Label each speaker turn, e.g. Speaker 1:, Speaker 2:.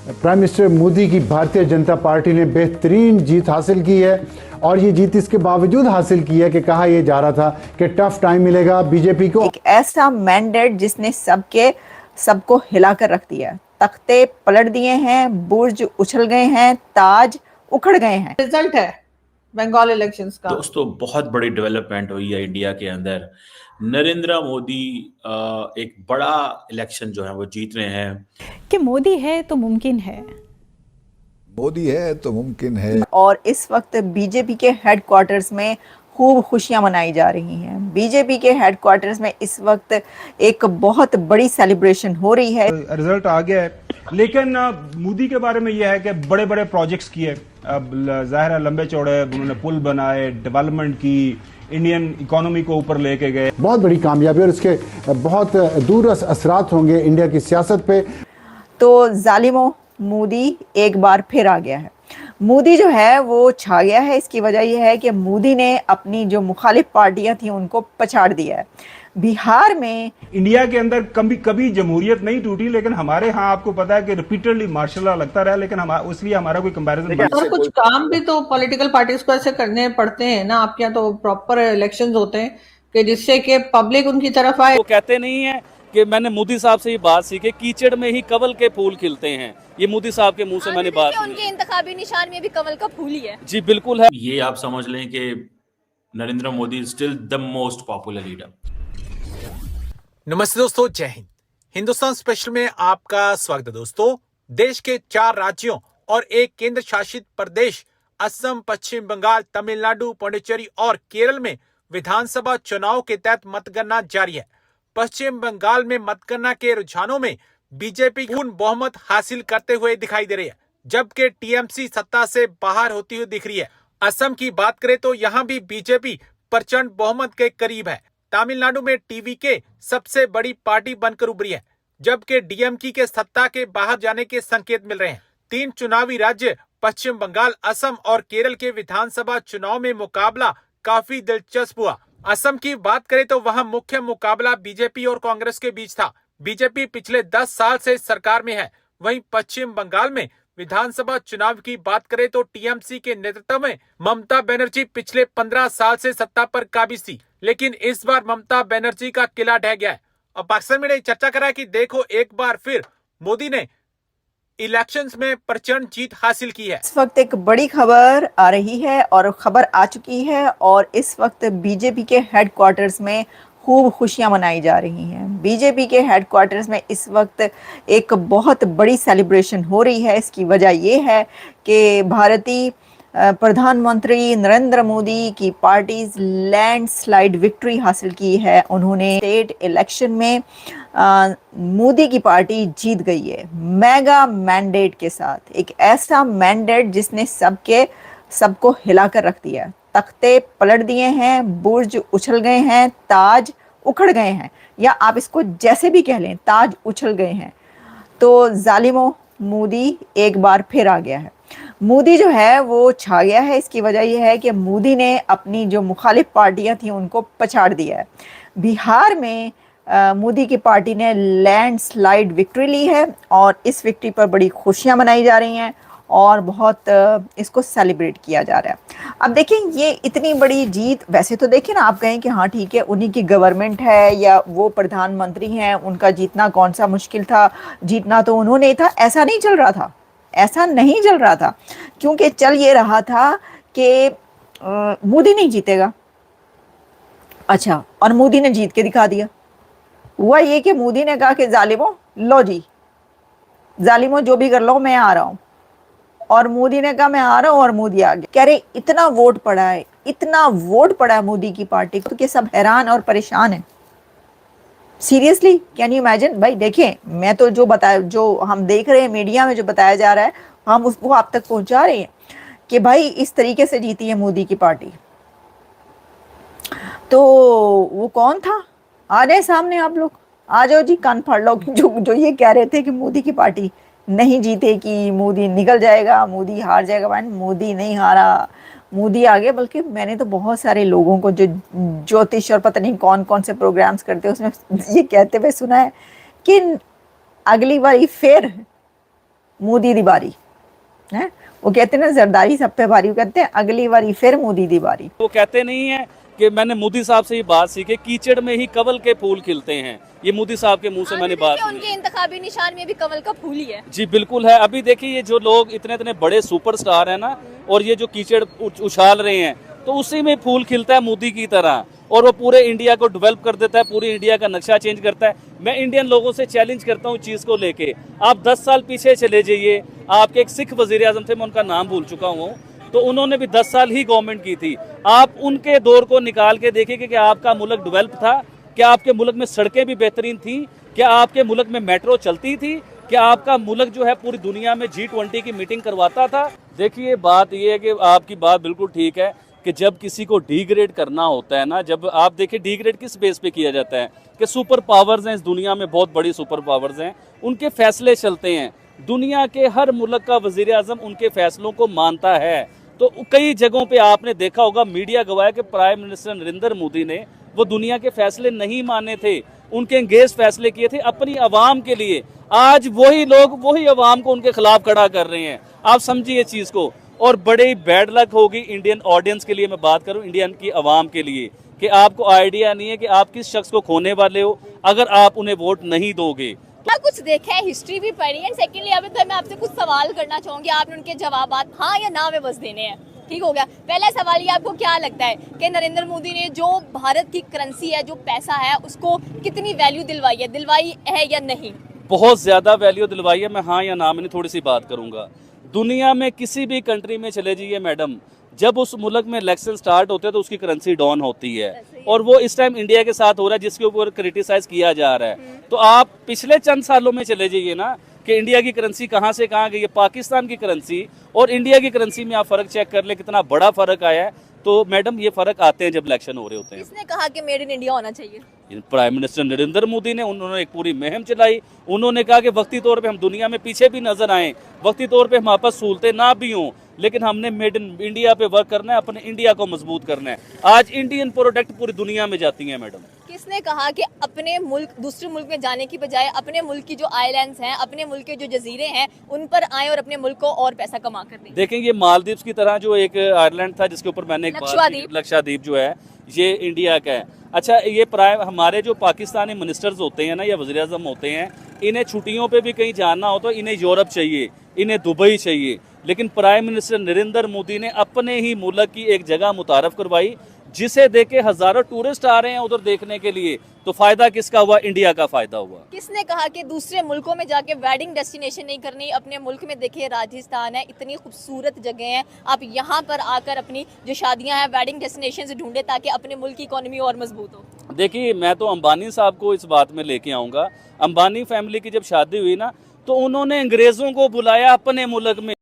Speaker 1: Prime minister Modi की Bharatiya Janata party ने बेहतरीन जीत हासिल की है और ये जीत इसके बावजूद हासिल की है कि कहा यह जा रहा था कि टफ टाइम मिलेगा बीजेपी को।
Speaker 2: एक ऐसा मैंडेट जिसने सबको हिलाकर रख दिया है। तख्ते पलट दिए हैं, बुर्ज उछल गए हैं, ताज उखड़ गए हैं।
Speaker 3: रिजल्ट है बंगाल इलेक्शंस का।
Speaker 4: दोस्तों, बहुत बड़ी डेवलपमेंट हुई है इंडिया के अंदर। नरेंद्र मोदी एक बड़ा इलेक्शन जो है वो जीत रहे हैं।
Speaker 5: कि मोदी है तो मुमकिन है,
Speaker 6: मोदी है तो मुमकिन है।
Speaker 2: और इस वक्त बीजेपी के हेडक्वार्टर्स में खूब खुशियां मनाई जा रही हैं। बीजेपी के हेडक्वार्टर्स में इस वक्त एक बहुत बड़ी सेलिब्रेशन हो रही है।
Speaker 7: रिजल्ट आ गया है, लेकिन मोदी के बारे में यह है कि बड़े बड़े प्रोजेक्ट्स किए, जाहिर है लंबे चौड़े, उन्होंने पुल बनाए, डेवलपमेंट की, इंडियन इकोनॉमी को ऊपर लेके गए।
Speaker 1: बहुत बड़ी कामयाबी और इसके बहुत दूर असरात होंगे इंडिया की सियासत पे।
Speaker 2: तो जालिमों, मोदी एक बार फिर आ गया है। मोदी जो है वो छा गया है। इसकी वजह यह है कि मोदी ने अपनी जो मुखालिफ पार्टियां थी उनको पछाड़ दिया है। बिहार में
Speaker 7: इंडिया के अंदर कभी जमहूरियत नहीं टूटी, लेकिन हमारे यहाँ आपको पता है कि रिपीटेडली मार्शल लॉ लगता रहा, लेकिन इसलिए हमारा कोई कंपैरिजन
Speaker 3: और कुछ काम भी तो पॉलिटिकल पार्टीज को ऐसे करने पड़ते हैं ना। आपके यहाँ तो प्रॉपर इलेक्शंस होते हैं कि जिससे कि पब्लिक उनकी तरफ आए।
Speaker 8: वो कहते नहीं है कि मैंने मोदी साहब से ये बात सीखी, कीचड़ में ही कवल के फूल खिलते हैं। ये मोदी साहब के मुंह से मैंने बात सुनी।
Speaker 9: उनके इंतखाबी निशान में भी कवल का फूल ही है।
Speaker 8: जी बिल्कुल है।
Speaker 4: ये आप समझ लें कि Narendra Modi still the most popular leader.
Speaker 10: नमस्ते दोस्तों, जय हिंद। हिंदुस्तान स्पेशल में आपका स्वागत है। दोस्तों, देश के 4 राज्यों और एक केंद्र शासित प्रदेश असम, पश्चिम बंगाल, तमिलनाडु, पुडुचेरी और केरल में विधानसभा चुनाव के तहत मतगणना जारी है। पश्चिम बंगाल में मतगणना के रुझानों में बीजेपी पूर्ण बहुमत हासिल करते हुए दिखाई दे रही है, जबकि टीएमसी सत्ता से बाहर होती हुई दिख रही है। असम की बात करें तो यहाँ भी बीजेपी प्रचंड बहुमत के करीब है। तमिलनाडु में टीवीके सबसे बड़ी पार्टी बनकर उभरी है, जबकि डीएमके के सत्ता के बाहर जाने के संकेत मिल रहे हैं। 3 चुनावी राज्य पश्चिम बंगाल, असम और केरल के विधानसभा चुनाव में मुकाबला काफी दिलचस्प हुआ। असम की बात करें तो वहां मुख्य मुकाबला बीजेपी और कांग्रेस के बीच था। बीजेपी पिछले 10 साल से सरकार में है। वहीं पश्चिम बंगाल में विधानसभा चुनाव की बात करें तो टीएमसी के नेतृत्व में ममता बनर्जी पिछले 15 साल से सत्ता पर काबिज थी, लेकिन इस बार ममता बनर्जी का किला ढह गया है। और पाकिस्तान में चर्चा करा कि देखो एक बार फिर मोदी ने इलेक्शंस में प्रचंड जीत हासिल की है।
Speaker 2: इस वक्त एक बड़ी खबर आ रही है और खबर आ चुकी है, और इस वक्त बीजेपी के हेडक्वार्टर्स में खूब खुशियां मनाई जा रही हैं। बीजेपी के हेडक्वार्टर्स में इस वक्त एक बहुत बड़ी सेलिब्रेशन हो रही है। इसकी वजह यह है कि भारतीय प्रधानमंत्री नरेंद्र मोदी की पार्टी लैंडस्लाइड विक्ट्री हासिल की है। उन्होंने स्टेट इलेक्शन में मोदी की पार्टी जीत गई है मेगा मैंडेट के साथ। एक ऐसा मैंडेट जिसने सबको हिलाकर रख दिया है। तख्ते पलट दिए हैं, बुर्ज उछल गए हैं, ताज उखड़ गए हैं, या आप इसको जैसे भी कह लें, ताज उछल गए हैं। तो जालिमों, मोदी एक बार फिर आ गया है। मोदी जो है वो छा गया है। इसकी वजह यह है कि मोदी ने अपनी जो मुखालिफ पार्टियां थी उनको पछाड़ दिया है। बिहार में मोदी की पार्टी ने लैंडस्लाइड विक्ट्री ली है और इस विक्ट्री पर बड़ी खुशियां मनाई जा रही हैं और बहुत इसको सेलिब्रेट किया जा रहा है। अब देखें, ये इतनी बड़ी जीत, वैसे तो देखें ना, आप कहें कि हाँ ठीक है, उन्हीं की गवर्नमेंट है या वो प्रधानमंत्री हैं, उनका जीतना कौन सा मुश्किल था, जीतना तो उन्होंने था। ऐसा नहीं चल रहा था, ऐसा नहीं चल रहा था, क्योंकि चल ये रहा था कि मोदी नहीं जीतेगा। अच्छा, और मोदी ने जीत के दिखा दिया। हुआ ये कि मोदी ने कहा कि जालिमों, लो जी, जालिमों जो भी कर लो, मैं आ रहा हूं। और मोदी ने कहा मैं आ रहा हूं, और मोदी आ गया। कह रहे इतना वोट पड़ा है, इतना वोट पड़ा है मोदी की पार्टी को कि सब हैरान और परेशान है। Seriously, can you imagine? भाई देखें, मैं तो जो हम देख रहे हैं मीडिया में जो बताया जा रहा है, हम उसको आप तक पहुंचा रहे हैं कि भाई इस तरीके से जीती है मोदी की पार्टी। तो वो कौन था? आ जाए सामने, आप लोग आ जाओ जी, कान फाड़ लो। जो ये कह रहे थे कि मोदी की पार्टी नहीं जीतेगी, मोदी निकल जाएगा, मोदी हार जाएगा। भाई मोदी नहीं हारा, मोदी आ गए। बल्कि मैंने तो बहुत सारे लोगों को जो ज्योतिष और पता नहीं कौन कौन से प्रोग्राम्स करते हैं उसमें ये कहते हुए सुना है कि अगली बार फिर मोदी दी बारी है। वो कहते हैं ना जरदारी सब पे भारी, वो कहते हैं अगली बारी फिर मोदी दी बारी।
Speaker 8: वो कहते नहीं है कि मैंने मोदी साहब से ये बात सीखी, कीचड़ में ही कमल के फूल खिलते हैं। ये मोदी साहब के मुंह से मैंने बात सुनी।
Speaker 9: उनके इंतखाबी निशान में भी कमल का फूल ही है।
Speaker 8: जी बिल्कुल है। अभी देखिए ये जो लोग इतने इतने बड़े सुपरस्टार हैं ना, और ये जो कीचड़ उछाल रहे हैं, तो उसी में फूल खिलता है मोदी की तरह, और वो पूरे इंडिया को डेवलप कर देता है, पूरी इंडिया का नक्शा चेंज करता है। मैं इंडियन लोगों से चैलेंज करता हूँ चीज़ को लेके, आप 10 साल पीछे चले जाइए। आपके एक सिख वजीर आजम थे, मैं उनका नाम भूल चुका हूँ, तो उन्होंने भी 10 साल ही गवर्नमेंट की थी। आप उनके दौर को निकाल के देखिए कि क्या आपका मुल्क डेवलप था, क्या आपके मुल्क में सड़कें भी बेहतरीन थी, क्या आपके मुल्क में मेट्रो चलती थी, क्या आपका मुल्क जो है पूरी दुनिया में G20 की मीटिंग करवाता था। देखिए बात ये है कि आपकी बात बिल्कुल ठीक है कि जब किसी को डिग्रेड करना होता है ना, जब आप देखिए डिग्रेड किस बेस पे किया जाता है कि सुपर पावर्स हैं इस दुनिया में, बहुत बड़ी सुपर पावर्स हैं, उनके फैसले चलते हैं, दुनिया के हर मुल्क का वजीर आजम उनके फैसलों को मानता है। तो कई जगहों पे आपने देखा होगा, मीडिया गवाह कि प्राइम मिनिस्टर नरेंद्र मोदी ने वो दुनिया के फैसले नहीं माने थे, उनके एंगेज फैसले किए थे अपनी आवाम के लिए। आज वही लोग वही आवाम को उनके खिलाफ खड़ा कर रहे हैं। आप समझिए चीज़ को। और बड़ी बैड लक होगी इंडियन ऑडियंस के लिए, मैं बात करूं इंडियन की आवाम के लिए, कि आपको आइडिया नहीं है कि आप किस शख्स को खोने वाले हो अगर आप उन्हें वोट नहीं दोगे।
Speaker 9: क्या कुछ देखा है, हिस्ट्री भी पढ़ी है। सेकेंडली अभी तो मैं आपसे कुछ सवाल करना चाहूंगी, आपने उनके जवाब हाँ या ना में बस देने हैं। ठीक हो गया। पहला सवाल ये, आपको क्या लगता है कि नरेंद्र मोदी ने जो भारत की करेंसी है, जो पैसा है, उसको कितनी वैल्यू दिलवाई है या नहीं?
Speaker 8: बहुत ज्यादा वैल्यू दिलवाई है। मैं हाँ या ना में थोड़ी सी बात करूंगा। दुनिया में किसी भी कंट्री में चले जाइए मैडम, जब उस मुल्क में इलेक्शन स्टार्ट होते हैं तो उसकी करेंसी डाउन होती है, और वो इस टाइम इंडिया के साथ हो रहा है जिसके ऊपर क्रिटिसाइज किया जा रहा है। तो आप पिछले चंद सालों में चले जाइए ना कि इंडिया की करेंसी कहाँ से कहाँ गई है। पाकिस्तान की करेंसी और इंडिया की करेंसी में आप फर्क चेक कर ले, कितना बड़ा फर्क आया है। तो मैडम ये फर्क आते हैं जब इलेक्शन हो रहे होते हैं।
Speaker 9: किसने कहा कि मेड इन इंडिया होना चाहिए?
Speaker 8: प्राइम मिनिस्टर नरेंद्र मोदी ने, उन्होंने एक पूरी मुहिम चलाई। उन्होंने कहा कि वक्ती तौर पे हम दुनिया में पीछे भी नजर आए, वक्ती तौर पे हमारे पास सहूलतें ना भी हों, लेकिन हमने मेड इन इंडिया पे वर्क करना है, अपने इंडिया को मजबूत करना है। आज इंडियन प्रोडक्ट पूरी दुनिया में जाती हैं मैडम।
Speaker 9: किसने कहा कि अपने मुल्क दूसरे मुल्क में जाने की बजाय अपने मुल्क की जो आइलैंड्स हैं, अपने मुल्क के जो जजीरे हैं, उन पर आए और अपने मुल्क को और पैसा कमा कर दें?
Speaker 8: देखें ये मालदीव्स की तरह जो एक आयरलैंड था जिसके ऊपर मैंने एक बात, लक्षद्वीप जो है ये इंडिया का है। अच्छा ये हमारे जो पाकिस्तानी मिनिस्टर्स होते हैं ना या वज़ीर आज़म होते हैं, इन्हें छुट्टियों पे भी कहीं जाना हो तो इन्हें यूरोप चाहिए, इन्हें दुबई चाहिए, लेकिन प्राइम मिनिस्टर नरेंद्र मोदी ने अपने ही मुल्क की एक जगह मुतारफ करवाई जिसे देख के हजारों टूरिस्ट आ रहे हैं उधर देखने के लिए। तो फायदा किसका हुआ? इंडिया का फायदा हुआ।
Speaker 9: किसने कहा कि दूसरे मुल्कों में जाके वेडिंग डेस्टिनेशन नहीं करनी, अपने मुल्क में देखिए राजस्थान है, इतनी खूबसूरत जगह है, आप यहाँ पर आकर अपनी जो शादियां हैं वेडिंग डेस्टिनेशन ढूंढे ताकि अपने मुल्क की इकोनॉमी और मजबूत हो।
Speaker 8: देखिए मैं तो अंबानी साहब को इस बात में लेके आऊँगा। अंबानी फैमिली की जब शादी हुई ना तो उन्होंने अंग्रेज़ों को बुलाया अपने मुल्क में,